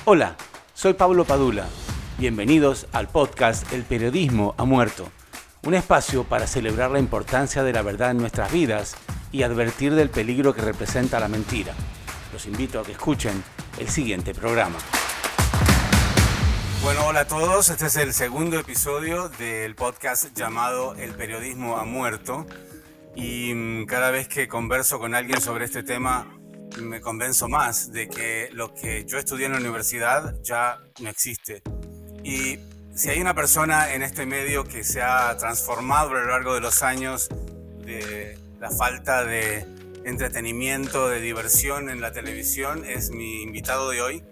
Hola, soy Pablo Padula. Bienvenidos al podcast El Periodismo ha Muerto, un espacio para celebrar la importancia de la verdad en nuestras vidas y advertir del peligro que representa la mentira. Los invito a que escuchen el siguiente programa. Bueno, hola a todos. Este es el segundo episodio del podcast llamado El Periodismo ha Muerto. Y cada vez que converso con alguien sobre este tema, me convenzo más de que lo que yo estudié en la universidad ya no existe. Y si hay una persona en este medio que se ha transformado a lo largo de los años de la falta de entretenimiento, de diversión en la televisión, es mi invitado de hoy,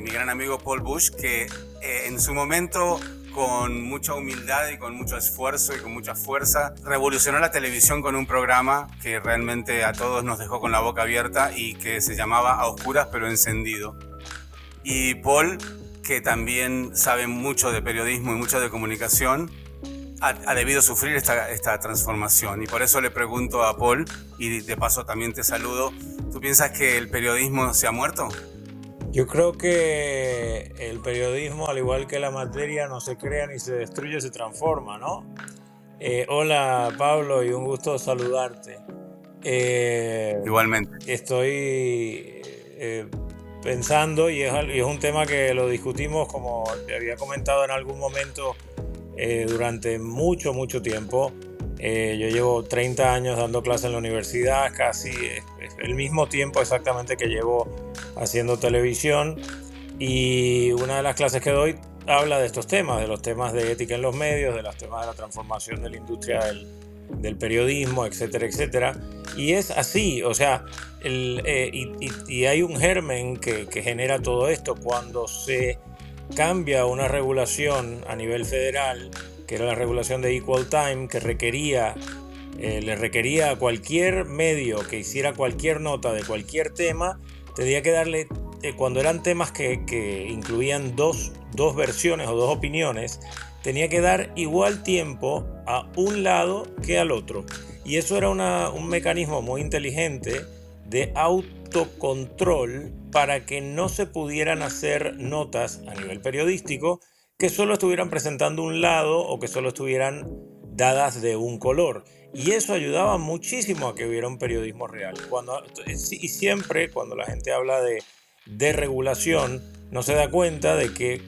mi gran amigo Paul Bush, que en su momento, con mucha humildad y con mucho esfuerzo y con mucha fuerza, revolucionó la televisión con un programa que realmente a todos nos dejó con la boca abierta y que se llamaba A Oscuras pero Encendido. Y Paul, que también sabe mucho de periodismo y mucho de comunicación, ha debido sufrir esta transformación. Y por eso le pregunto a Paul, y de paso también te saludo, ¿tú piensas que el periodismo se ha muerto? Yo creo que el periodismo, al igual que la materia, no se crea ni se destruye, se transforma, ¿no? Hola Pablo, y un gusto saludarte. Igualmente. Estoy pensando, y es un tema que lo discutimos, como te había comentado en algún momento, durante mucho tiempo. Yo llevo 30 años dando clases en la universidad, casi el mismo tiempo exactamente que llevo haciendo televisión, y una de las clases que doy habla de estos temas, de los temas de ética en los medios, de los temas de la transformación de la industria del periodismo, etcétera, etcétera. Y es así, o sea, y hay un germen que genera todo esto cuando se cambia una regulación a nivel federal, que era la regulación de Equal Time, que le requería a cualquier medio que hiciera cualquier nota de cualquier tema, tenía que darle, cuando eran temas que incluían dos versiones o dos opiniones, tenía que dar igual tiempo a un lado que al otro. Y eso era un mecanismo muy inteligente de autocontrol para que no se pudieran hacer notas a nivel periodístico que solo estuvieran presentando un lado o que solo estuvieran dadas de un color. Y eso ayudaba muchísimo a que hubiera un periodismo real. Y siempre cuando la gente habla de regulación, no se da cuenta de que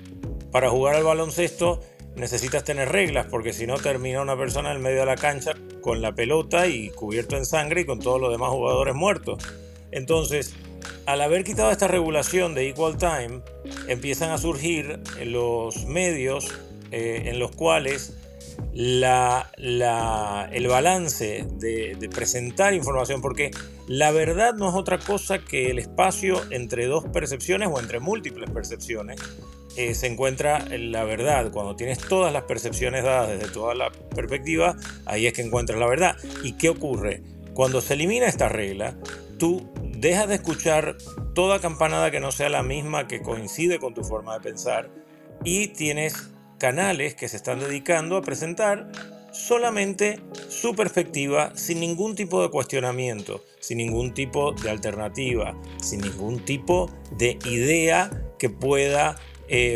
para jugar al baloncesto necesitas tener reglas, porque si no termina una persona en el medio de la cancha con la pelota y cubierto en sangre y con todos los demás jugadores muertos. Entonces, al haber quitado esta regulación de Equal Time, empiezan a surgir los medios en los cuales el balance de presentar información, porque la verdad no es otra cosa que el espacio entre dos percepciones o entre múltiples percepciones. Se encuentra la verdad. Cuando tienes todas las percepciones dadas desde toda la perspectiva, ahí es que encuentras la verdad. ¿Y qué ocurre? Cuando se elimina esta regla, tú dejas de escuchar toda campanada que no sea la misma, que coincide con tu forma de pensar, y tienes canales que se están dedicando a presentar solamente su perspectiva, sin ningún tipo de cuestionamiento, sin ningún tipo de alternativa, sin ningún tipo de idea que pueda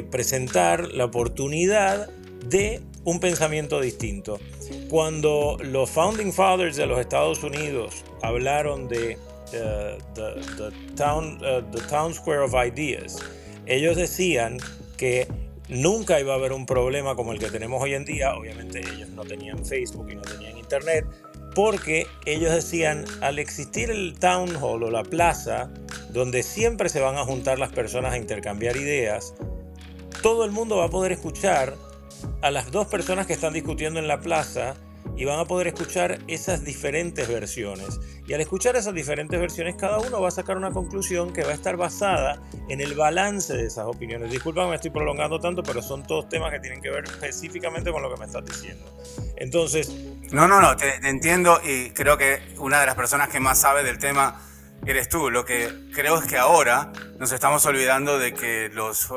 presentar la oportunidad de un pensamiento distinto. Cuando los Founding Fathers de los Estados Unidos hablaron de the town square of ideas, ellos decían que nunca iba a haber un problema como el que tenemos hoy en día. Obviamente ellos no tenían Facebook y no tenían internet, porque ellos decían, al existir el town hall o la plaza donde siempre se van a juntar las personas a intercambiar ideas, todo el mundo va a poder escuchar a las dos personas que están discutiendo en la plaza y van a poder escuchar esas diferentes versiones. Y al escuchar esas diferentes versiones, cada uno va a sacar una conclusión que va a estar basada en el balance de esas opiniones. Disculpa, me estoy prolongando tanto, pero son todos temas que tienen que ver específicamente con lo que me estás diciendo. Entonces... No, te entiendo, y creo que una de las personas que más sabe del tema eres tú. Lo que creo es que ahora nos estamos olvidando de que los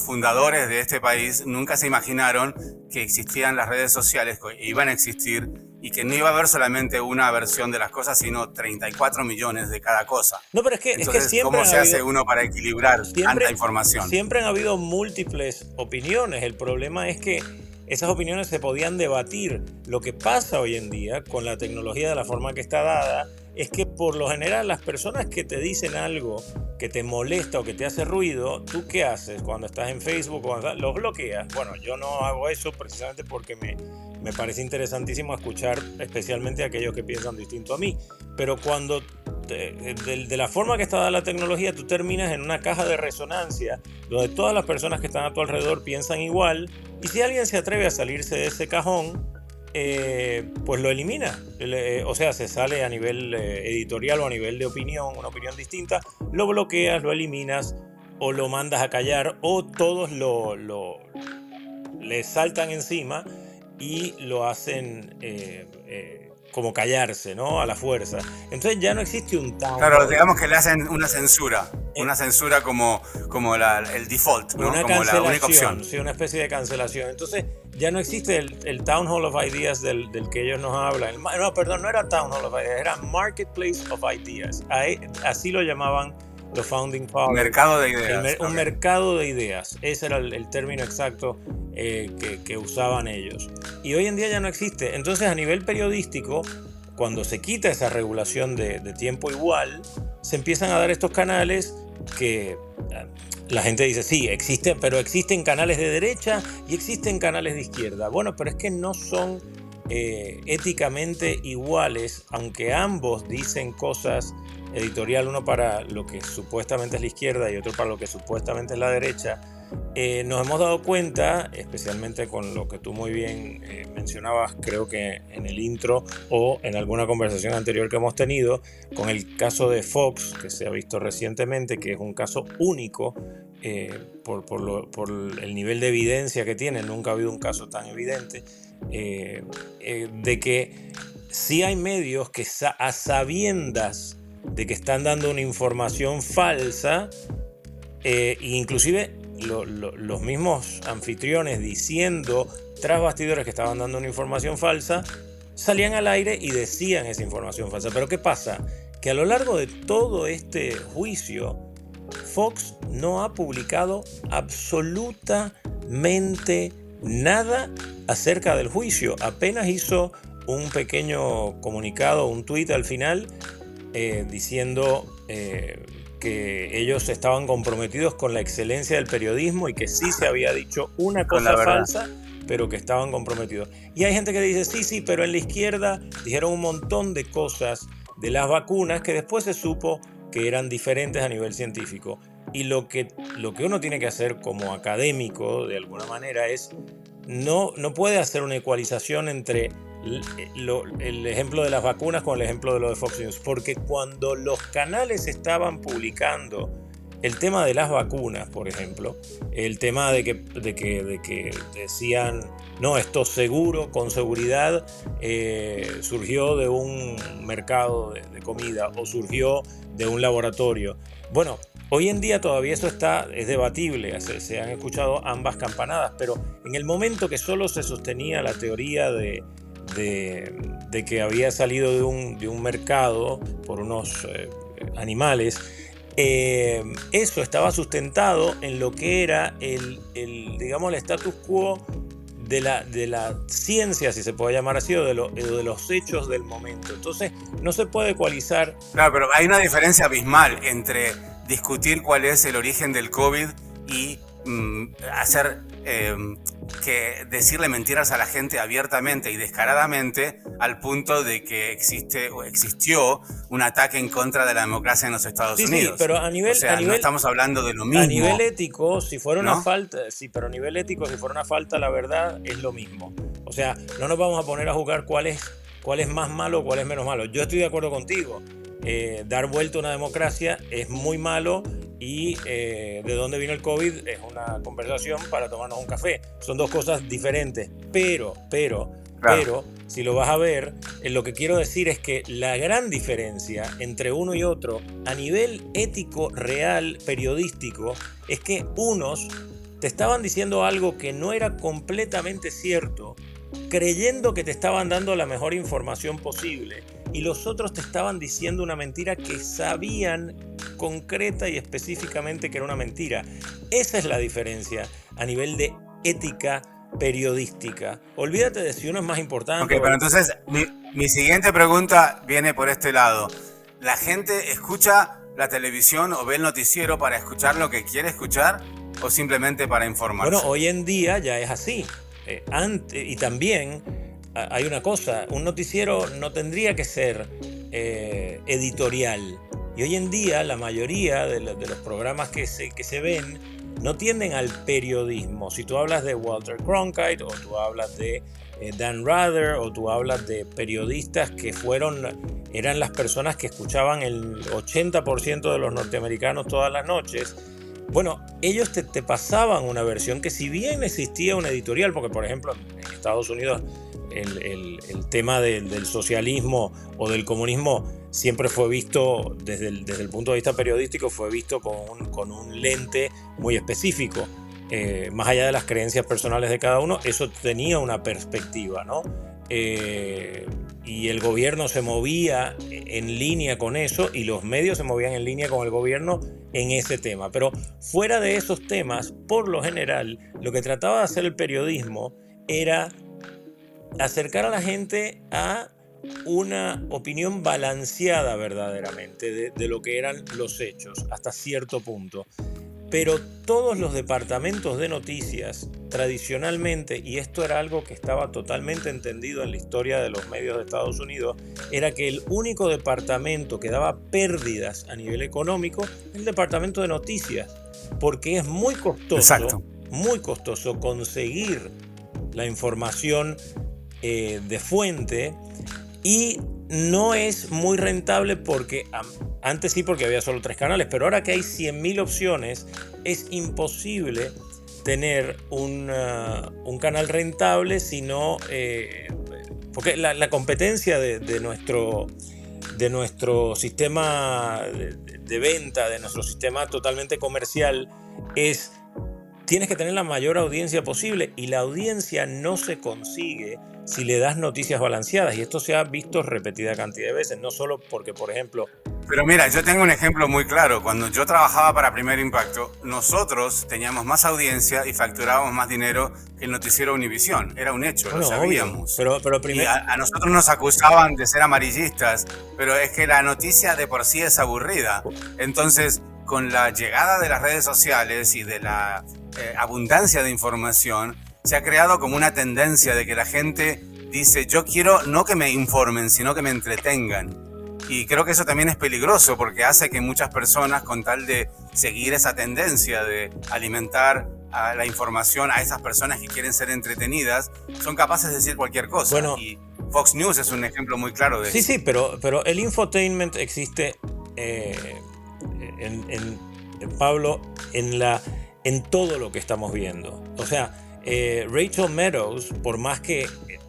fundadores de este país nunca se imaginaron que existían las redes sociales, que iban a existir y que no iba a haber solamente una versión de las cosas, sino 34 millones de cada cosa. No, pero es que siempre ¿cómo se hace uno para equilibrar tanta información? Siempre han habido múltiples opiniones. El problema es que esas opiniones se podían debatir. Lo que pasa hoy en día con la tecnología de la forma que está dada es que por lo general las personas que te dicen algo que te molesta o que te hace ruido, ¿tú qué haces cuando estás en Facebook? Los bloqueas. Bueno, yo no hago eso precisamente porque me parece interesantísimo escuchar especialmente a aquellos que piensan distinto a mí. Pero cuando de la forma que está dada la tecnología, tú terminas en una caja de resonancia donde todas las personas que están a tu alrededor piensan igual, y si alguien se atreve a salirse de ese cajón, pues lo elimina. O sea, se sale a nivel editorial o a nivel de opinión, una opinión distinta, lo bloqueas, lo eliminas o lo mandas a callar, o todos le saltan encima y lo hacen como callarse, ¿no? A la fuerza. Entonces ya no existe un town. Claro, digamos que le hacen una censura como el default, ¿no? Una como cancelación, la única opción. Sí, una especie de cancelación. Entonces ya no existe el Town Hall of Ideas del que ellos nos hablan. No, perdón, no era Town Hall of Ideas, era Marketplace of Ideas. Así lo llamaban los Founding Fathers. Mercado de ideas. Un mercado de ideas. Ese era el término exacto que usaban ellos. Y hoy en día ya no existe. Entonces, a nivel periodístico, cuando se quita esa regulación de tiempo igual, se empiezan a dar estos canales que la gente dice, sí, existen, pero existen canales de derecha y existen canales de izquierda. Bueno, pero es que no son éticamente iguales, aunque ambos dicen cosas editorial, uno para lo que supuestamente es la izquierda y otro para lo que supuestamente es la derecha. Nos hemos dado cuenta, especialmente con lo que tú muy bien mencionabas, creo que en el intro o en alguna conversación anterior que hemos tenido, con el caso de Fox, que se ha visto recientemente, que es un caso único por el nivel de evidencia que tiene. Nunca ha habido un caso tan evidente, de que sí hay medios que a sabiendas de que están dando una información falsa, inclusive los mismos anfitriones diciendo tras bastidores que estaban dando una información falsa, salían al aire y decían esa información falsa. Pero ¿qué pasa? Que a lo largo de todo este juicio, Fox no ha publicado absolutamente nada acerca del juicio. Apenas hizo un pequeño comunicado, un tweet al final, diciendo que ellos estaban comprometidos con la excelencia del periodismo y que sí se había dicho una cosa falsa, pero que estaban comprometidos. Y hay gente que dice, sí, pero en la izquierda dijeron un montón de cosas de las vacunas que después se supo que eran diferentes a nivel científico. Y lo que uno tiene que hacer como académico, de alguna manera, es no puede hacer una ecualización entre el ejemplo de las vacunas con el ejemplo de lo de Fox News, porque cuando los canales estaban publicando el tema de las vacunas, por ejemplo, el tema de que decían, no, esto seguro, con seguridad, surgió de un mercado de comida o surgió de un laboratorio. Bueno, hoy en día todavía eso es debatible, se han escuchado ambas campanadas, pero en el momento que solo se sostenía la teoría de que había salido de un mercado por unos animales, eso estaba sustentado en lo que era el status quo de la ciencia, si se puede llamar así, o de los hechos del momento. Entonces no se puede ecualizar. Claro, pero hay una diferencia abismal entre discutir cuál es el origen del COVID y hacer decirle mentiras a la gente abiertamente y descaradamente, al punto de que existió un ataque en contra de la democracia en los Estados Unidos. Sí, pero no estamos hablando de lo mismo. A nivel ético, si fuera una falta, pero a nivel ético, si fuera una falta, la verdad es lo mismo. O sea, no nos vamos a poner a jugar cuál es más malo o cuál es menos malo. Yo estoy de acuerdo contigo. Dar vuelta a una democracia es muy malo, y de dónde vino el COVID es una conversación para tomarnos un café. Son dos cosas diferentes, pero Claro. Pero si lo vas a ver, lo que quiero decir es que la gran diferencia entre uno y otro a nivel ético, real, periodístico, es que unos te estaban diciendo algo que no era completamente cierto, creyendo que te estaban dando la mejor información posible, y los otros te estaban diciendo una mentira que sabían concreta y específicamente que era una mentira. Esa es la diferencia a nivel de ética periodística. Olvídate de si uno es más importante. Ok, pero entonces mi siguiente pregunta viene por este lado. ¿La gente escucha la televisión o ve el noticiero para escuchar lo que quiere escuchar o simplemente para informarse? Bueno, hoy en día ya es así. Y también hay una cosa, un noticiero no tendría que ser editorial. Y hoy en día la mayoría de los programas que se ven no tienden al periodismo. Si tú hablas de Walter Cronkite, o tú hablas de Dan Rather, o tú hablas de periodistas que eran las personas que escuchaban el 80% de los norteamericanos todas las noches, bueno, ellos te pasaban una versión que, si bien existía una editorial, porque por ejemplo en Estados Unidos el tema del socialismo o del comunismo siempre fue visto desde el punto de vista periodístico, fue visto con un lente muy específico. Más allá de las creencias personales de cada uno, eso tenía una perspectiva, ¿no? Y el gobierno se movía en línea con eso, y los medios se movían en línea con el gobierno en ese tema. Pero fuera de esos temas, por lo general, lo que trataba de hacer el periodismo era acercar a la gente a una opinión balanceada verdaderamente de lo que eran los hechos, hasta cierto punto. Pero todos los departamentos de noticias, tradicionalmente, y esto era algo que estaba totalmente entendido en la historia de los medios de Estados Unidos, era que el único departamento que daba pérdidas a nivel económico es el departamento de noticias, porque es muy costoso conseguir la información de fuente, y no es muy rentable porque antes sí, porque había solo 3 canales, pero ahora que hay 100.000 opciones, es imposible tener un canal rentable, sino porque la competencia de nuestro sistema de venta, de nuestro sistema totalmente comercial, es: tienes que tener la mayor audiencia posible, y la audiencia no se consigue si le das noticias balanceadas, y esto se ha visto repetida cantidad de veces, no solo porque, por ejemplo... Pero mira, yo tengo un ejemplo muy claro. Cuando yo trabajaba para Primer Impacto, nosotros teníamos más audiencia y facturábamos más dinero que el noticiero Univisión. Era un hecho, lo sabíamos. Pero y a nosotros nos acusaban de ser amarillistas, pero es que la noticia de por sí es aburrida. Entonces, con la llegada de las redes sociales y de la abundancia de información, se ha creado como una tendencia de que la gente dice: yo quiero no que me informen, sino que me entretengan. Y creo que eso también es peligroso, porque hace que muchas personas, con tal de seguir esa tendencia de alimentar a la información a esas personas que quieren ser entretenidas, son capaces de decir cualquier cosa. Bueno, y Fox News es un ejemplo muy claro de eso. Sí, pero el infotainment existe, Pablo, en todo lo que estamos viendo. O sea, Rachel Meadows, por más que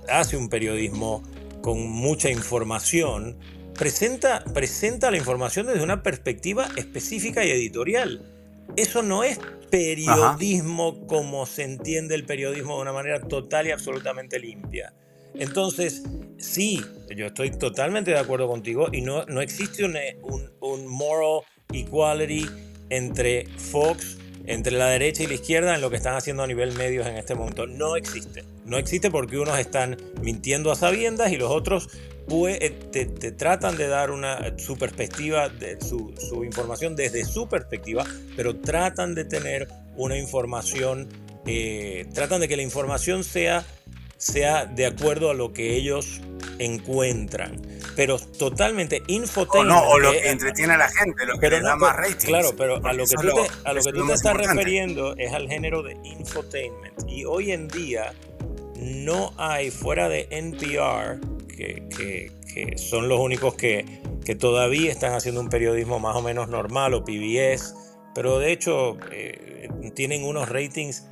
hace un periodismo con mucha información, presenta la información desde una perspectiva específica y editorial. Eso no es periodismo como se entiende el periodismo, de una manera total y absolutamente limpia. Entonces, sí, yo estoy totalmente de acuerdo contigo, y no existe un moral equality entre Fox, entre la derecha y la izquierda, en lo que están haciendo a nivel medios en este momento. No existe, porque unos están mintiendo a sabiendas y los otros te tratan de dar su perspectiva, su información desde su perspectiva, pero tratan de tener una información, tratan de que la información sea de acuerdo a lo que ellos encuentran, pero totalmente infotainment. O lo que entretiene a la gente, lo que le da más rating. Claro, pero a lo que tú te estás refiriendo es al género de infotainment. Y hoy en día no hay, fuera de NPR, que son los únicos que todavía están haciendo un periodismo más o menos normal, o PBS, pero de hecho tienen unos ratings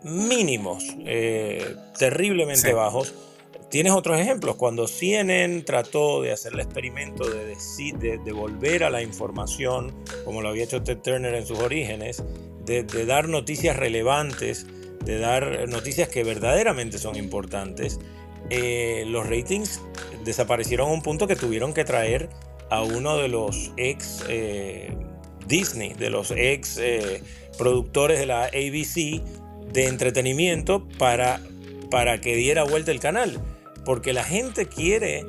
mínimos, terriblemente bajos. tienes otros ejemplos. Cuando CNN trató de hacer el experimento de volver a la información, como lo había hecho Ted Turner en sus orígenes, de dar noticias relevantes, de dar noticias que verdaderamente son importantes, los ratings desaparecieron a un punto que tuvieron que traer a uno de los ex Disney, de los ex productores de la ABC de entretenimiento para que diera vuelta el canal. Porque la gente quiere,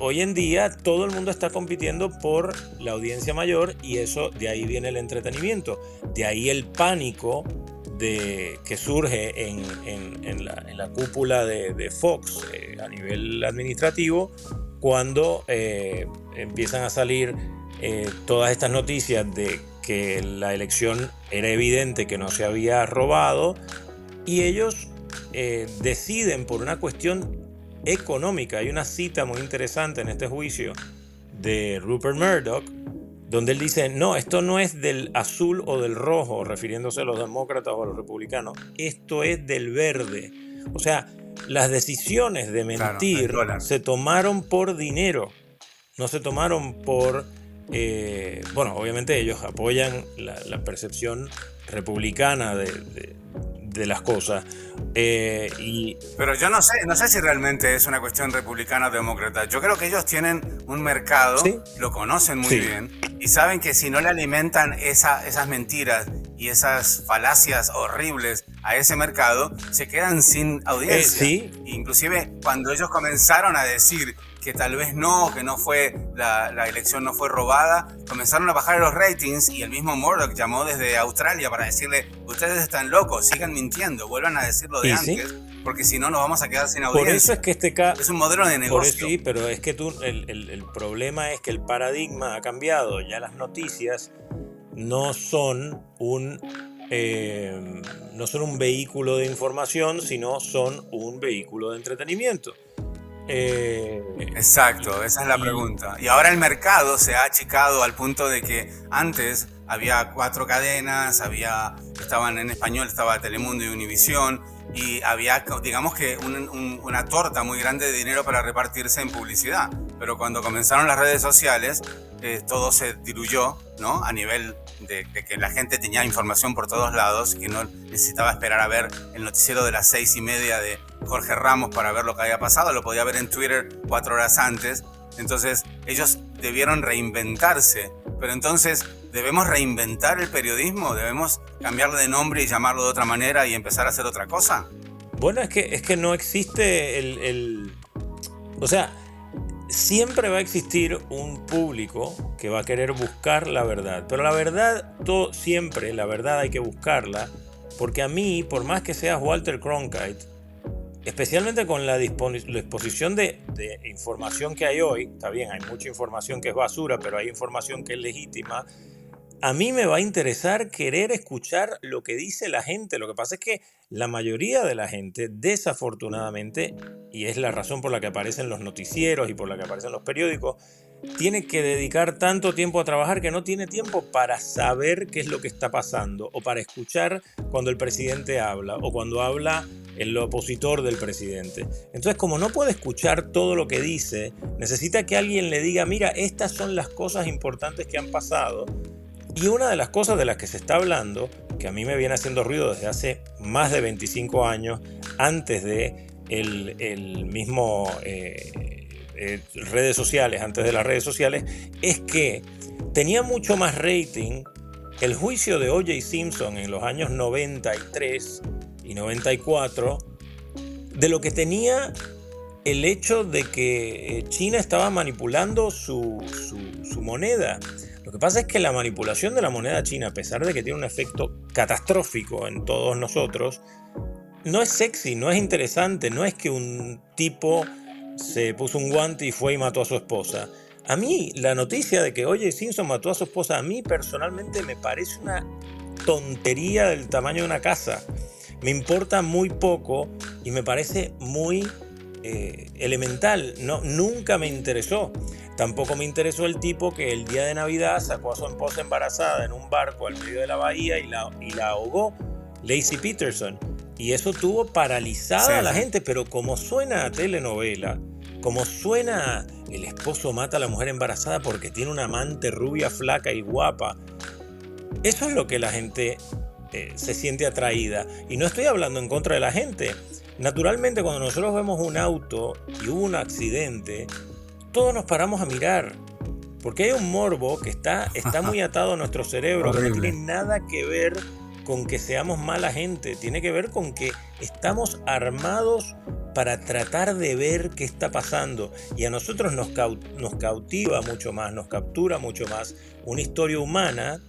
hoy en día todo el mundo está compitiendo por la audiencia mayor, y eso, de ahí viene el entretenimiento. De ahí el pánico que surge en la cúpula de Fox a nivel administrativo, cuando empiezan a salir todas estas noticias de que la elección era evidente que no se había robado, y ellos deciden por una cuestión económica. Hay una cita muy interesante en este juicio de Rupert Murdoch, donde él dice, no, esto no es del azul o del rojo, refiriéndose a los demócratas o a los republicanos, esto es del verde. O sea, las decisiones de mentir, claro, se tomaron por dinero, no se tomaron por... bueno, obviamente ellos apoyan la percepción republicana de las cosas. Pero yo no sé si realmente es una cuestión republicana o demócrata. Yo creo que ellos tienen un mercado, ¿sí?, lo conocen muy bien, y saben que si no le alimentan esas mentiras y esas falacias horribles a ese mercado, se quedan sin audiencia. Sí. Inclusive cuando ellos comenzaron a decir que tal vez no, que no fue la elección no fue robada, comenzaron a bajar los ratings, y el mismo Murdoch llamó desde Australia para decirle, ustedes están locos, sigan mintiendo, vuelvan a decir lo de antes, porque si no nos vamos a quedar sin audiencia. Por eso es que este caso... Es un modelo de negocio. Sí, pero es que el problema es que el paradigma ha cambiado. Ya las noticias no son un vehículo de información, sino son un vehículo de entretenimiento. Exacto, esa es la pregunta. Y ahora el mercado se ha achicado al punto de que antes había 4 cadenas, estaban en español, estaba Telemundo y Univisión, y había, digamos que una torta muy grande de dinero para repartirse en publicidad. Pero cuando comenzaron las redes sociales, todo se diluyó, ¿no? A nivel de que la gente tenía información por todos lados, y no necesitaba esperar a ver el noticiero de las 6:30 de Jorge Ramos para ver lo que había pasado, lo podía ver en Twitter 4 horas antes. Entonces ellos debieron reinventarse. Pero entonces, ¿debemos reinventar el periodismo? ¿Debemos cambiarle de nombre y llamarlo de otra manera y empezar a hacer otra cosa? Bueno, es que no existe o sea, siempre va a existir un público que va a querer buscar la verdad. Pero la verdad, siempre la verdad hay que buscarla, porque a mí, por más que seas Walter Cronkite, especialmente con la exposición de información que hay hoy, está bien, hay mucha información que es basura, pero hay información que es legítima. A mí me va a interesar querer escuchar lo que dice la gente. Lo que pasa es que la mayoría de la gente, desafortunadamente, y es la razón por la que aparecen los noticieros y por la que aparecen los periódicos, tiene que dedicar tanto tiempo a trabajar que no tiene tiempo para saber qué es lo que está pasando, o para escuchar cuando el presidente habla, o cuando habla el opositor del presidente. Entonces, como no puede escuchar todo lo que dice, necesita que alguien le diga, mira, estas son las cosas importantes que han pasado. Y una de las cosas de las que se está hablando, que a mí me viene haciendo ruido desde hace más de 25 años, antes de el mismo redes sociales, antes de las redes sociales, es que tenía mucho más rating el juicio de O.J. Simpson en los años 93 y 94 de lo que tenía el hecho de que China estaba manipulando su moneda. Lo que pasa es que la manipulación de la moneda china, a pesar de que tiene un efecto catastrófico en todos nosotros, no es sexy, no es interesante, no es que un tipo se puso un guante y fue y mató a su esposa. A mí, la noticia de que O.J. Simpson mató a su esposa, a mí personalmente me parece una tontería del tamaño de una casa. Me importa muy poco y me parece muy elemental. Nunca me interesó. Tampoco me interesó el tipo que el día de Navidad sacó a su esposa embarazada en un barco al medio de la bahía y la ahogó, Laci Peterson. Y eso tuvo paralizada a la sí. gente, pero como suena a telenovela, como suena el esposo mata a la mujer embarazada porque tiene una amante rubia, flaca y guapa, eso es lo que la gente se siente atraída. Y no estoy hablando en contra de la gente. Naturalmente, cuando nosotros vemos un auto y hubo un accidente, todos nos paramos a mirar. Porque hay un morbo que está muy atado a nuestro cerebro, que no tiene nada que ver con que seamos mala gente. Tiene que ver con que estamos armados para tratar de ver qué está pasando. Y a nosotros nos cautiva mucho más, nos captura mucho más una historia humana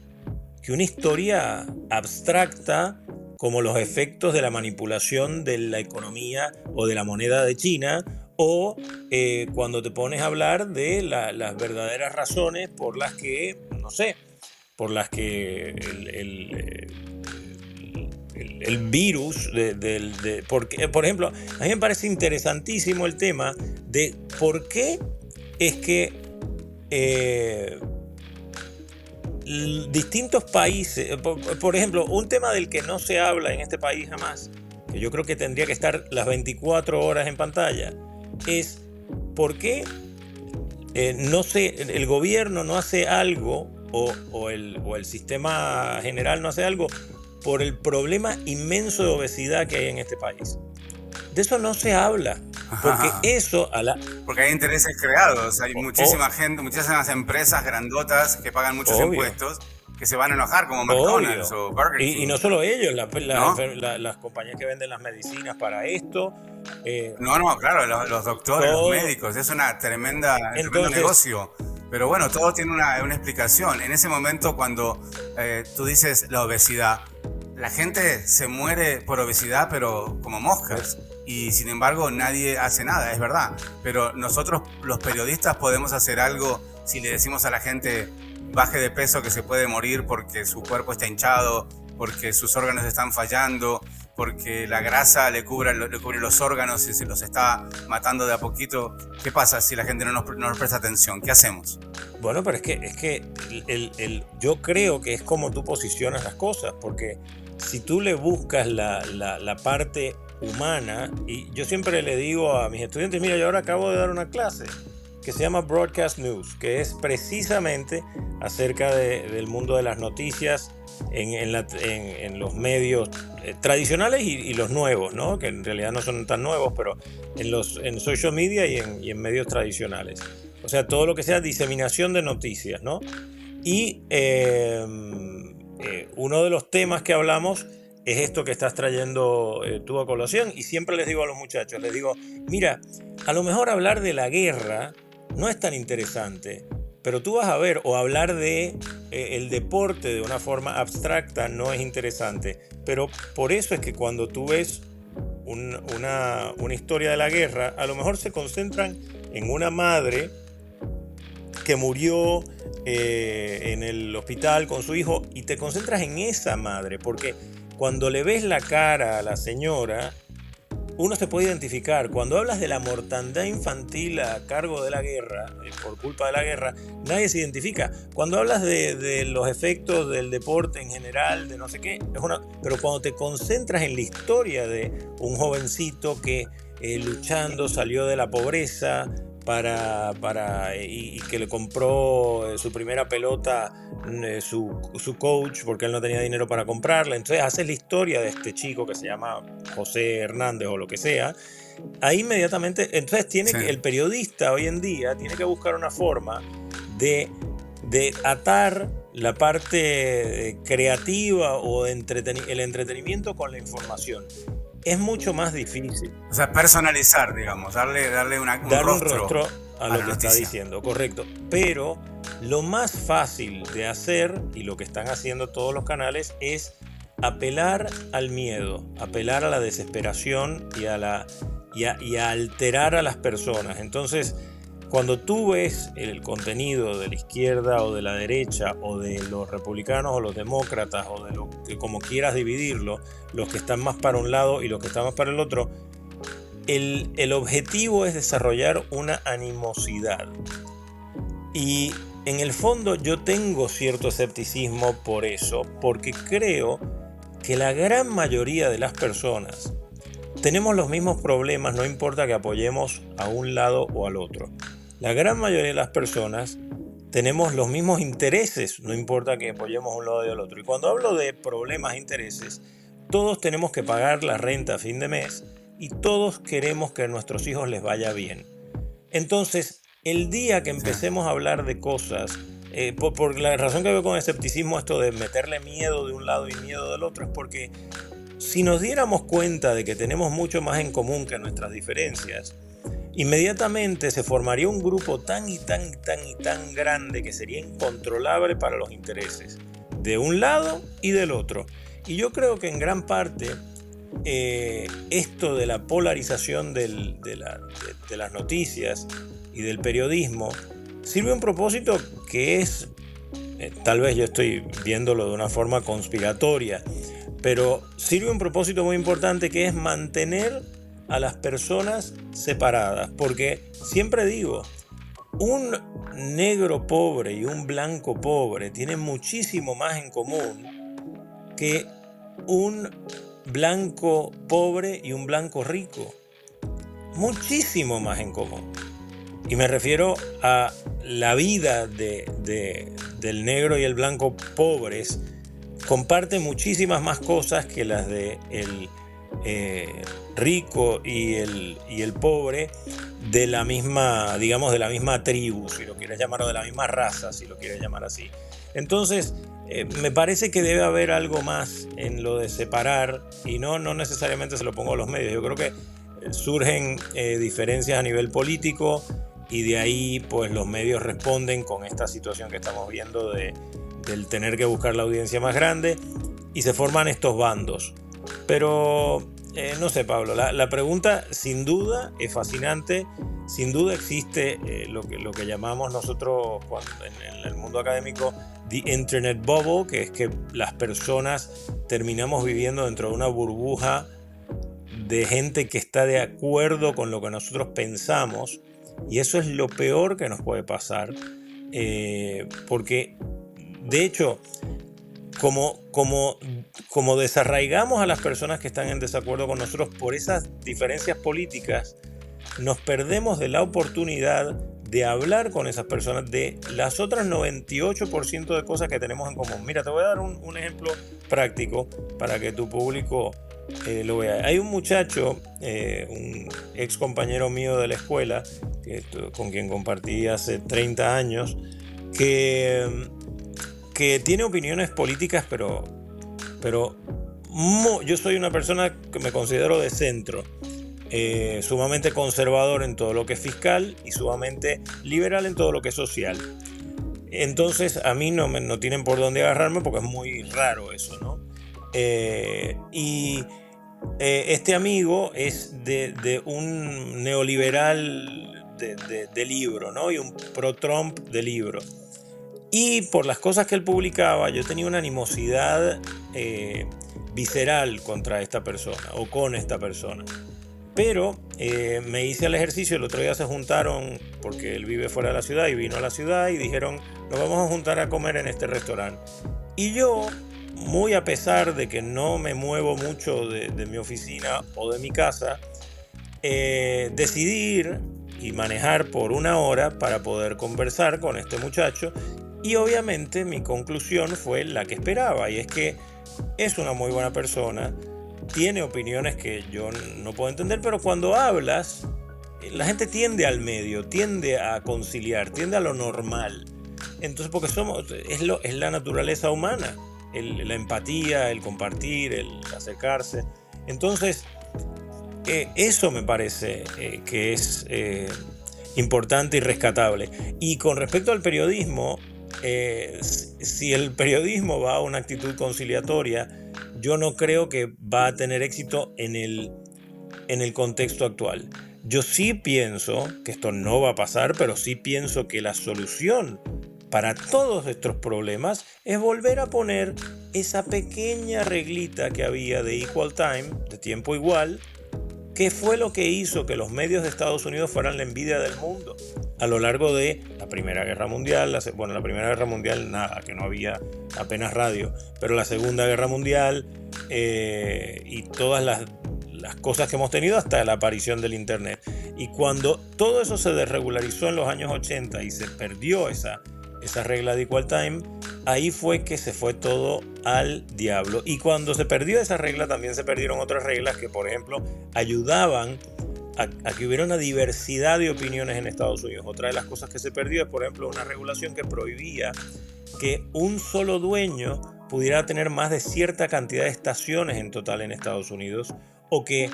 que una historia abstracta como los efectos de la manipulación de la economía o de la moneda de China, o cuando te pones a hablar de las verdaderas razones por las que, no sé, por las que el virus, porque, por ejemplo, a mí me parece interesantísimo el tema de por qué es que distintos países, por ejemplo, un tema del que no se habla en este país jamás, que yo creo que tendría que estar las 24 horas en pantalla, es por qué el gobierno no hace algo o el sistema general no hace algo por el problema inmenso de obesidad que hay en este país. De eso no se habla, porque eso porque hay intereses creados, hay muchísima gente, muchísimas empresas grandotas que pagan muchos impuestos que se van a enojar, como McDonald's o Burger King. Y no solo ellos, las compañías que venden las medicinas para esto. No, claro, los doctores, los médicos, es un tremendo negocio. Pero bueno, todo tiene una explicación. En ese momento, cuando tú dices la obesidad, la gente se muere por obesidad, pero como moscas. Y sin embargo, nadie hace nada, es verdad. Pero nosotros, los periodistas, podemos hacer algo si le decimos a la gente baje de peso, que se puede morir porque su cuerpo está hinchado, porque sus órganos están fallando, porque la grasa le cubre los órganos y se los está matando de a poquito. ¿Qué pasa si la gente no nos presta atención? ¿Qué hacemos? Bueno, pero es que yo creo que es como tú posicionas las cosas, porque si tú le buscas la parte humana, y yo siempre le digo a mis estudiantes, mira, yo ahora acabo de dar una clase que se llama Broadcast News, que es precisamente acerca del mundo de las noticias en los medios tradicionales y los nuevos, ¿no? Que en realidad no son tan nuevos, pero en social media y en medios tradicionales. O sea, todo lo que sea diseminación de noticias, ¿no? Y uno de los temas que hablamos es esto que estás trayendo tú a colación, y siempre les digo a los muchachos, les digo, mira, a lo mejor hablar de la guerra no es tan interesante, pero tú vas a ver, o hablar de el deporte de una forma abstracta no es interesante, pero por eso es que cuando tú ves una historia de la guerra, a lo mejor se concentran en una madre que murió en el hospital con su hijo, y te concentras en esa madre, porque cuando le ves la cara a la señora, uno se puede identificar. Cuando hablas de la mortandad infantil a cargo de la guerra, por culpa de la guerra, nadie se identifica. Cuando hablas de los efectos del deporte en general, de no sé qué, pero cuando te concentras en la historia de un jovencito que luchando salió de la pobreza y que le compró su primera pelota su coach, porque él no tenía dinero para comprarla, entonces haces la historia de este chico que se llama José Hernández o lo que sea, ahí inmediatamente, entonces el periodista hoy en día tiene que buscar una forma de atar la parte creativa o el entretenimiento con la información. Es mucho más difícil. O sea, personalizar, digamos, darle un rostro a lo que está diciendo, correcto. Pero lo más fácil de hacer, y lo que están haciendo todos los canales, es apelar al miedo, apelar a la desesperación y a alterar a las personas. Entonces, cuando tú ves el contenido de la izquierda o de la derecha, o de los republicanos o los demócratas, o de lo que como quieras dividirlo, los que están más para un lado y los que están más para el otro, el objetivo es desarrollar una animosidad. Y en el fondo yo tengo cierto escepticismo por eso, porque creo que la gran mayoría de las personas tenemos los mismos problemas, no importa que apoyemos a un lado o al otro. La gran mayoría de las personas tenemos los mismos intereses, no importa que apoyemos a un lado o al otro. Y cuando hablo de problemas e intereses, todos tenemos que pagar la renta a fin de mes y todos queremos que a nuestros hijos les vaya bien. Entonces, el día que empecemos a hablar de cosas, por la razón que veo con escepticismo esto de meterle miedo de un lado y miedo del otro, es porque si nos diéramos cuenta de que tenemos mucho más en común que nuestras diferencias, inmediatamente se formaría un grupo tan grande que sería incontrolable para los intereses de un lado y del otro. Y yo creo que en gran parte esto de la polarización de las noticias y del periodismo sirve a un propósito que es, tal vez yo estoy viéndolo de una forma conspiratoria, pero sirve un propósito muy importante, que es mantener a las personas separadas. Porque siempre digo, un negro pobre y un blanco pobre tienen muchísimo más en común que un blanco pobre y un blanco rico. Muchísimo más en común. Y me refiero a la vida del negro y el blanco pobres. Comparte muchísimas más cosas que las de el rico y el pobre de la misma, digamos, de la misma tribu, si lo quieres llamar, o de la misma raza, si lo quieres llamar así. Entonces, me parece que debe haber algo más en lo de separar, y no necesariamente se lo pongo a los medios. Yo creo que surgen diferencias a nivel político, y de ahí pues los medios responden con esta situación que estamos viendo del tener que buscar la audiencia más grande, y se forman estos bandos. Pero no sé, Pablo, la pregunta sin duda es fascinante. Sin duda existe lo que llamamos nosotros en el mundo académico the internet bubble, que es que las personas terminamos viviendo dentro de una burbuja de gente que está de acuerdo con lo que nosotros pensamos, y eso es lo peor que nos puede pasar, porque de hecho como desarraigamos a las personas que están en desacuerdo con nosotros por esas diferencias políticas, nos perdemos de la oportunidad de hablar con esas personas de las otras 98% de cosas que tenemos en común. Mira, te voy a dar un ejemplo práctico para que tu público lo vea. Hay un muchacho, un ex compañero mío de la escuela, con quien compartí hace 30 años, que tiene opiniones políticas, pero yo soy una persona que me considero de centro, sumamente conservador en todo lo que es fiscal y sumamente liberal en todo lo que es social. Entonces a mí no tienen por dónde agarrarme, porque es muy raro eso, ¿no? Este amigo es de un neoliberal de libro, ¿no? Y un pro-Trump de libro. Y por las cosas que él publicaba, yo tenía una animosidad visceral contra esta persona, o con esta persona. Pero me hice el ejercicio. El otro día se juntaron, porque él vive fuera de la ciudad y vino a la ciudad, y dijeron, nos vamos a juntar a comer en este restaurante. Y yo, muy a pesar de que no me muevo mucho de mi oficina o de mi casa, decidí ir y manejar por 1 hora para poder conversar con este muchacho. Y obviamente mi conclusión fue la que esperaba, y es que es una muy buena persona, tiene opiniones que yo no puedo entender, pero cuando hablas, la gente tiende al medio, tiende a conciliar, tiende a lo normal. Entonces, porque es la naturaleza humana, la empatía, el compartir, el acercarse. Entonces, eso me parece que es importante y rescatable. Y con respecto al periodismo, si el periodismo va a una actitud conciliatoria, yo no creo que va a tener éxito en el contexto actual. Yo sí pienso que esto no va a pasar, pero sí pienso que la solución para todos estos problemas es volver a poner esa pequeña reglita que había de equal time, de tiempo igual, que fue lo que hizo que los medios de Estados Unidos fueran la envidia del mundo a lo largo de la Primera Guerra Mundial. La Primera Guerra Mundial nada, que no había apenas radio, pero la Segunda Guerra Mundial, y todas las cosas que hemos tenido hasta la aparición del Internet. Y cuando todo eso se desregularizó en los años 80 y se perdió esa regla de equal time, ahí fue que se fue todo al diablo. Y cuando se perdió esa regla, también se perdieron otras reglas que, por ejemplo, ayudaban a que hubiera una diversidad de opiniones en Estados Unidos. Otra de las cosas que se perdió es, por ejemplo, una regulación que prohibía que un solo dueño pudiera tener más de cierta cantidad de estaciones en total en Estados Unidos, o que...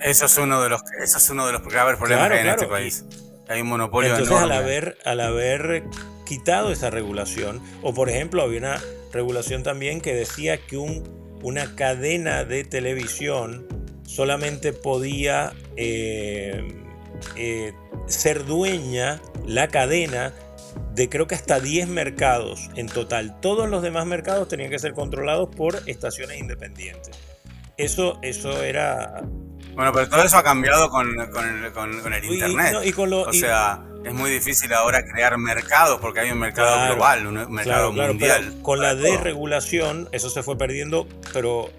Eso es uno de los graves problemas que hay en este país. Hay un monopolio entonces, enorme. al haber quitado esa regulación, o por ejemplo, había una regulación también que decía que una cadena de televisión solamente podía ser dueña, la cadena, de creo que hasta 10 mercados en total. Todos los demás mercados tenían que ser controlados por estaciones independientes. Eso era... Bueno, pero todo eso ha cambiado con el Internet. O sea, es muy difícil ahora crear mercados porque hay un mercado global, un mercado mundial. Pero con la desregulación eso se fue perdiendo, pero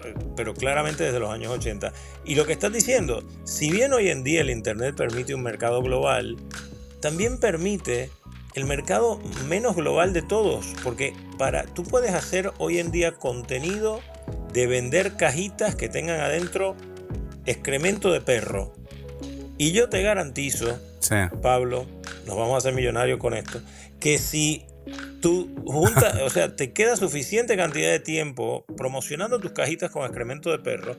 claramente desde los años 80. Y lo que estás diciendo, si bien hoy en día el Internet permite un mercado global, también permite el mercado menos global de todos, porque tú puedes hacer hoy en día contenido de vender cajitas que tengan adentro excremento de perro. Y yo te garantizo, sí, Pablo, nos vamos a hacer millonarios con esto, que si tú juntas, o sea, te queda suficiente cantidad de tiempo promocionando tus cajitas con excremento de perro,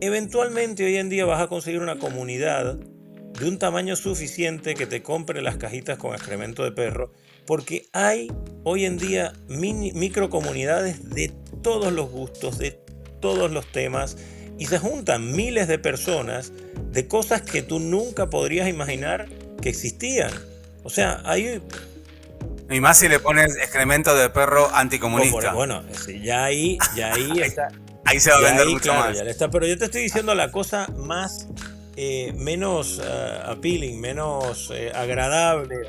eventualmente hoy en día vas a conseguir una comunidad de un tamaño suficiente que te compre las cajitas con excremento de perro, porque hay hoy en día microcomunidades de todos los gustos, de todos los temas, y se juntan miles de personas de cosas que tú nunca podrías imaginar que existían. O sea, hay... Y más si le pones excremento de perro anticomunista. Bueno, ya ahí está. Ahí se va a vender mucho más. Ya está, pero yo te estoy diciendo la cosa más... menos appealing, menos agradable.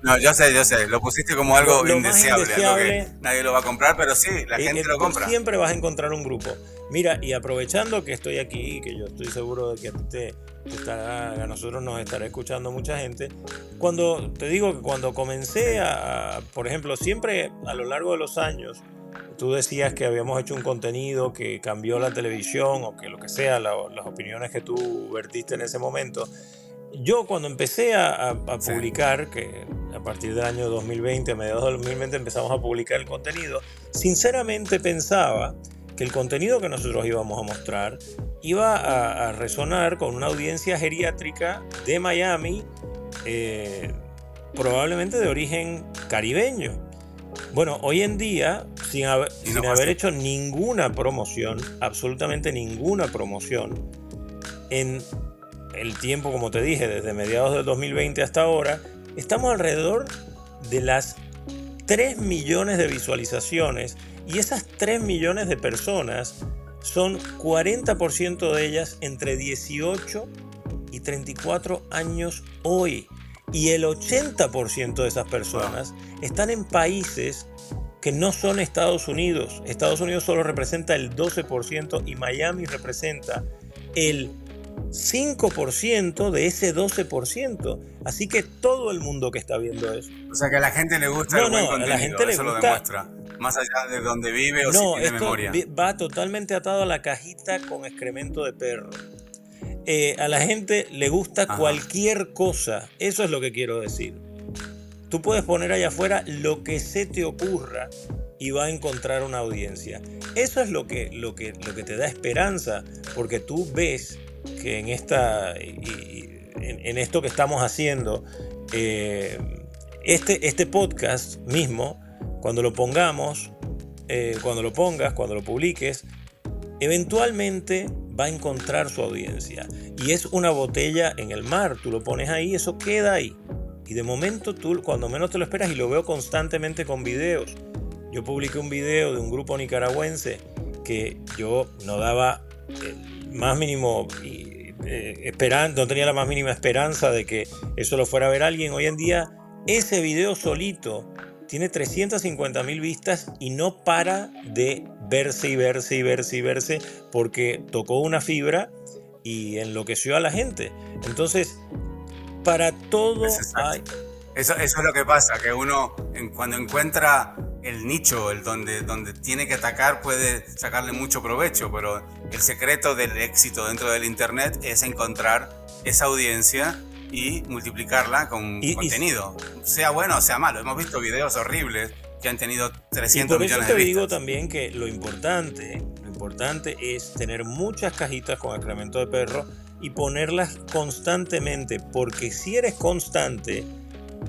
No, yo sé, lo pusiste como algo indeseable, algo que nadie lo va a comprar, pero sí, la gente lo compra. Siempre vas a encontrar un grupo. Mira, y aprovechando que estoy aquí, que yo estoy seguro de que a nosotros nos estará escuchando mucha gente, cuando te digo que cuando comencé por ejemplo, siempre a lo largo de los años, tú decías que habíamos hecho un contenido que cambió la televisión o que lo que sea, las opiniones que tú vertiste en ese momento. Yo cuando empecé a publicar, que a partir del año 2020, a mediados del 2020 empezamos a publicar el contenido, sinceramente pensaba que el contenido que nosotros íbamos a mostrar iba a resonar con una audiencia geriátrica de Miami, probablemente de origen caribeño. Bueno, hoy en día, sin haber hecho ninguna promoción, absolutamente ninguna promoción, en el tiempo, como te dije, desde mediados del 2020 hasta ahora, estamos alrededor de las 3 millones de visualizaciones, y esas 3 millones de personas son 40% de ellas entre 18 y 34 años hoy. Y el 80% de esas personas están en países que no son Estados Unidos. Estados Unidos solo representa el 12% y Miami representa el 5% de ese 12%. Así que todo el mundo que está viendo eso. O sea que a la gente le gusta el buen contenido, a la gente eso le gusta, lo demuestra. Más allá de donde vive o si tiene memoria. Va totalmente atado a la cajita con excremento de perro. A la gente le gusta cualquier cosa. Eso es lo que quiero decir. Tú puedes poner allá afuera lo que se te ocurra y va a encontrar una audiencia. Eso es lo que te da esperanza, porque tú ves que en esto que estamos haciendo, este podcast mismo, cuando lo pongas, cuando lo publiques, eventualmente va a encontrar su audiencia. Y es una botella en el mar, tú lo pones ahí, eso queda ahí. Y de momento tú, cuando menos te lo esperas, y lo veo constantemente con videos. Yo publiqué un video de un grupo nicaragüense que yo no daba el más mínimo no tenía la más mínima esperanza de que eso lo fuera a ver alguien. Hoy en día ese video solito tiene 350,000 vistas y no para de verse y verse y verse y verse, porque tocó una fibra y enloqueció a la gente. Entonces, para todo hay... Eso es lo que pasa, que uno cuando encuentra el nicho, donde tiene que atacar, puede sacarle mucho provecho, pero el secreto del éxito dentro del Internet es encontrar esa audiencia y multiplicarla con contenido, sea bueno o sea malo. Hemos visto videos horribles que han tenido 300 millones de vistas. Y por eso te digo también que lo importante es tener muchas cajitas con excremento de perro y ponerlas constantemente, porque si eres constante,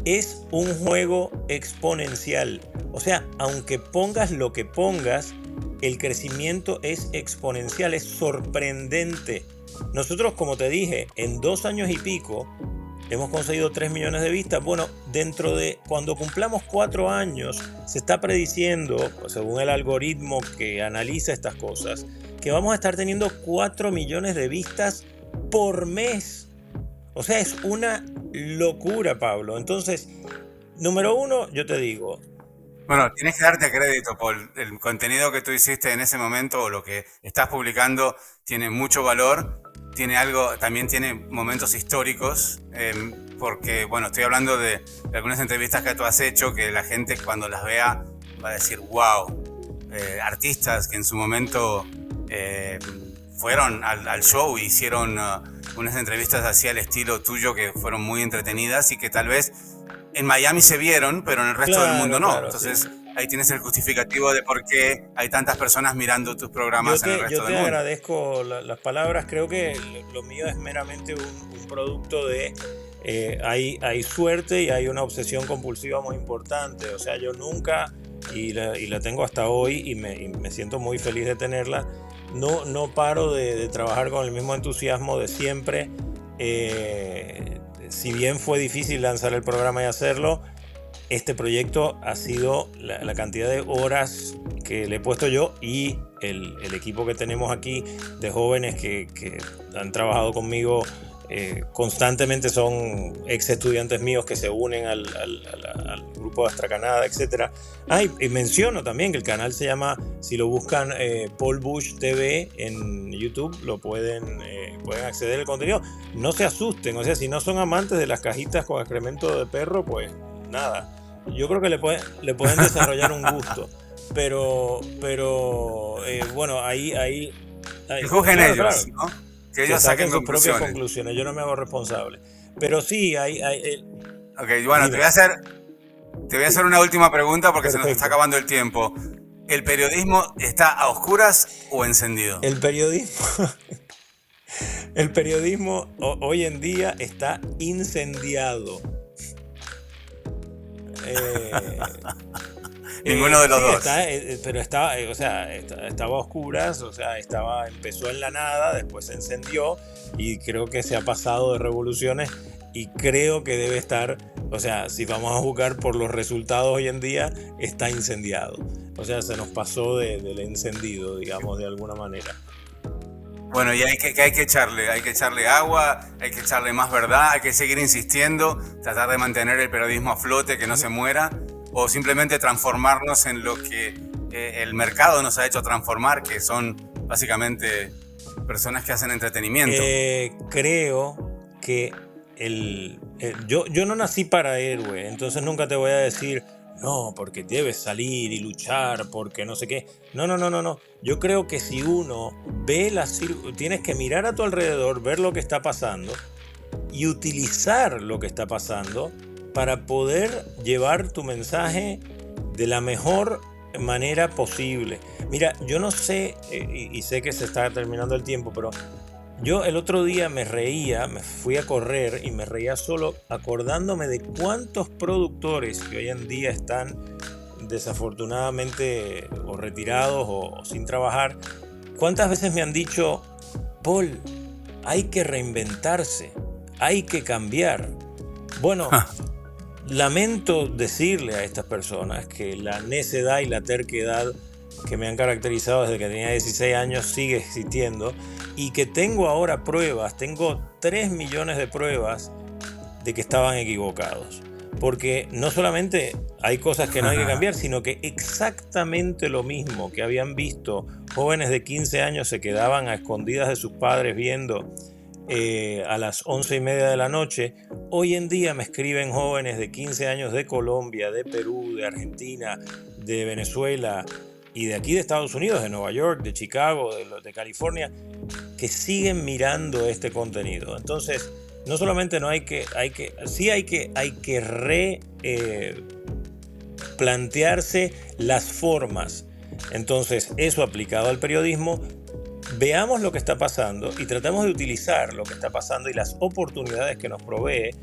es un juego exponencial. O sea, aunque pongas lo que pongas, el crecimiento es exponencial, es sorprendente. Nosotros, como te dije, en 2 años y pico hemos conseguido 3 millones de vistas. Bueno, dentro de cuando cumplamos 4 años, se está prediciendo, según el algoritmo que analiza estas cosas, que vamos a estar teniendo 4 millones de vistas por mes. O sea, es una locura, Pablo. Entonces, número 1, yo te digo... Bueno, tienes que darte crédito por el contenido que tú hiciste en ese momento, o lo que estás publicando tiene mucho valor, también tiene momentos históricos, porque, bueno, estoy hablando de algunas entrevistas que tú has hecho, que la gente cuando las vea va a decir, wow, artistas que en su momento fueron al show, hicieron unas entrevistas así al estilo tuyo que fueron muy entretenidas y que tal vez en Miami se vieron, pero en el resto del mundo no. Entonces, sí, ahí tienes el justificativo de por qué hay tantas personas mirando tus programas en el resto del mundo. Yo te agradezco las palabras. Creo que lo mío es meramente un producto de... hay suerte y hay una obsesión compulsiva muy importante. O sea, yo nunca, y la tengo hasta hoy, y me siento muy feliz de tenerla, no paro de trabajar con el mismo entusiasmo de siempre. Si bien fue difícil lanzar el programa y hacerlo, este proyecto ha sido la cantidad de horas que le he puesto yo y el equipo que tenemos aquí de jóvenes que han trabajado conmigo constantemente, son ex estudiantes míos que se unen al grupo de Astracanada, etc. Y menciono también que el canal se llama, si lo buscan, Paul Bush TV en YouTube, lo pueden acceder al contenido. No se asusten, o sea, si no son amantes de las cajitas con excremento de perro, pues nada, yo creo que le pueden desarrollar un gusto, pero bueno, ahí juzguen ellos, claro, ¿no? Que ellos saquen sus propias conclusiones. Yo no me hago responsable. Pero sí, Ok, bueno, te voy a hacer una última pregunta porque Perfecto. Se nos está acabando el tiempo. ¿El periodismo está a oscuras o encendido? El periodismo hoy en día está incendiado. Ninguno de los dos. Pero estaba a oscuras, o sea, empezó en la nada, después se encendió y creo que se ha pasado de revoluciones y creo que debe estar, o sea, si vamos a jugar por los resultados hoy en día, está incendiado. O sea, se nos pasó del encendido, digamos, de alguna manera. Bueno, y hay que echarle agua, hay que echarle más verdad, hay que seguir insistiendo, tratar de mantener el periodismo a flote, que no se muera, o simplemente transformarnos en lo que el mercado nos ha hecho transformar, que son básicamente personas que hacen entretenimiento. Creo que yo no nací para héroe, entonces nunca te voy a decir, no, porque debes salir y luchar, porque no sé qué. No. Yo creo que si uno tienes que mirar a tu alrededor, ver lo que está pasando y utilizar lo que está pasando para poder llevar tu mensaje de la mejor manera posible. Mira, yo no sé, y sé que se está terminando el tiempo, pero yo el otro día me fui a correr y me reía solo acordándome de cuántos productores que hoy en día están desafortunadamente o retirados o sin trabajar, cuántas veces me han dicho, Paul, hay que reinventarse, hay que cambiar. Bueno, lamento decirle a estas personas que la necedad y la terquedad que me han caracterizado desde que tenía 16 años sigue existiendo y que tengo ahora pruebas, tengo 3 millones de pruebas de que estaban equivocados. porque no solamente hay cosas que no hay que cambiar, sino que exactamente lo mismo que habían visto jóvenes de 15 años se quedaban a escondidas de sus padres viendo a las 11:30 de la noche. Hoy en día me escriben jóvenes de 15 años de Colombia, de Perú, de Argentina, de Venezuela y de aquí de Estados Unidos, de Nueva York, de Chicago, de California, que siguen mirando este contenido. Entonces, no solamente no hay que plantearse las formas. Entonces, eso aplicado al periodismo, veamos lo que está pasando y tratemos de utilizar lo que está pasando y las oportunidades que nos provee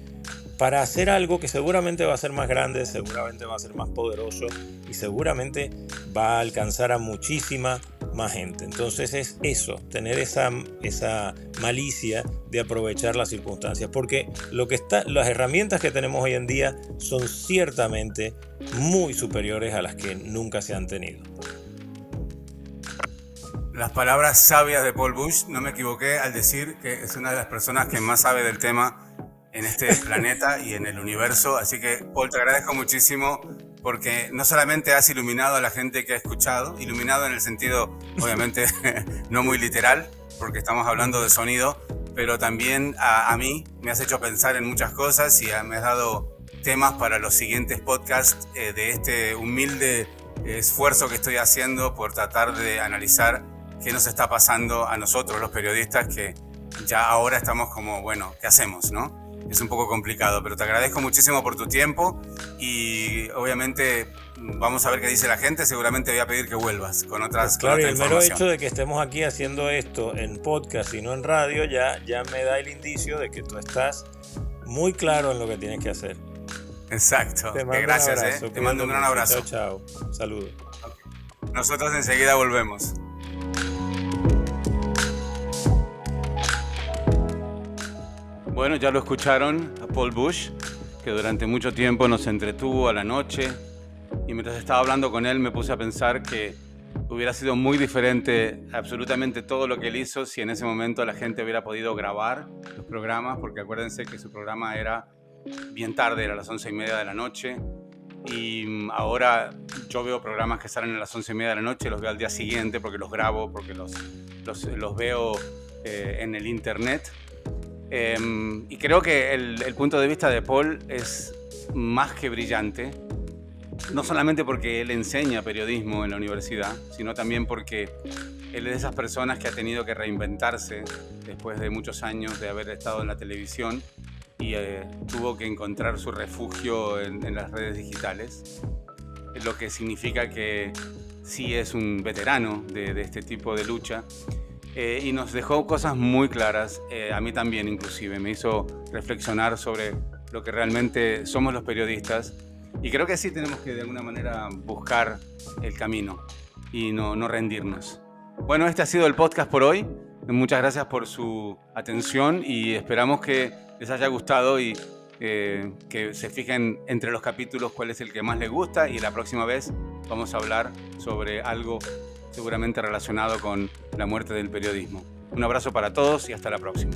para hacer algo que seguramente va a ser más grande, seguramente va a ser más poderoso y seguramente va a alcanzar a muchísima más gente. Entonces es eso, tener esa malicia de aprovechar las circunstancias, porque las herramientas que tenemos hoy en día son ciertamente muy superiores a las que nunca se han tenido. Las palabras sabias de Paul Bush, no me equivoqué al decir que es una de las personas que más sabe del tema en este planeta y en el universo. Así que, Paul, te agradezco muchísimo porque no solamente has iluminado a la gente que ha escuchado, iluminado en el sentido, obviamente, no muy literal, porque estamos hablando de sonido, pero también a mí me has hecho pensar en muchas cosas y me has dado temas para los siguientes podcasts de este humilde esfuerzo que estoy haciendo por tratar de analizar qué nos está pasando a nosotros, los periodistas, que ya ahora estamos como, bueno, ¿qué hacemos, no? Es un poco complicado, pero te agradezco muchísimo por tu tiempo y obviamente vamos a ver qué dice la gente. Seguramente voy a pedir que vuelvas con otras Claro, con otra y el mero información. hecho de que estemos aquí haciendo esto en podcast y no en radio ya me da el indicio de que tú estás muy claro en lo que tienes que hacer. Exacto. Te mando Gracias, un abrazo, te mando un gran abrazo. Chao, chao. Saludos. Nosotros enseguida volvemos. Bueno, ya lo escucharon a Paul Bush, que durante mucho tiempo nos entretuvo a la noche, y mientras estaba hablando con él me puse a pensar que hubiera sido muy diferente absolutamente todo lo que él hizo si en ese momento la gente hubiera podido grabar los programas, porque acuérdense que su programa era bien tarde, era a las 11:30 de la noche, y ahora yo veo programas que salen a las 11:30 de la noche, los veo al día siguiente porque los grabo, porque los veo en el internet. Y creo que el punto de vista de Paul es más que brillante, no solamente porque él enseña periodismo en la universidad, sino también porque él es de esas personas que ha tenido que reinventarse después de muchos años de haber estado en la televisión y tuvo que encontrar su refugio en las redes digitales, lo que significa que sí es un veterano de este tipo de lucha. Y nos dejó cosas muy claras, a mí también inclusive, me hizo reflexionar sobre lo que realmente somos los periodistas y creo que sí tenemos que de alguna manera buscar el camino y no rendirnos. Bueno, este ha sido el podcast por hoy, muchas gracias por su atención y esperamos que les haya gustado y que se fijen entre los capítulos cuál es el que más les gusta y la próxima vez vamos a hablar sobre algo seguramente relacionado con la muerte del periodismo. Un abrazo para todos y hasta la próxima.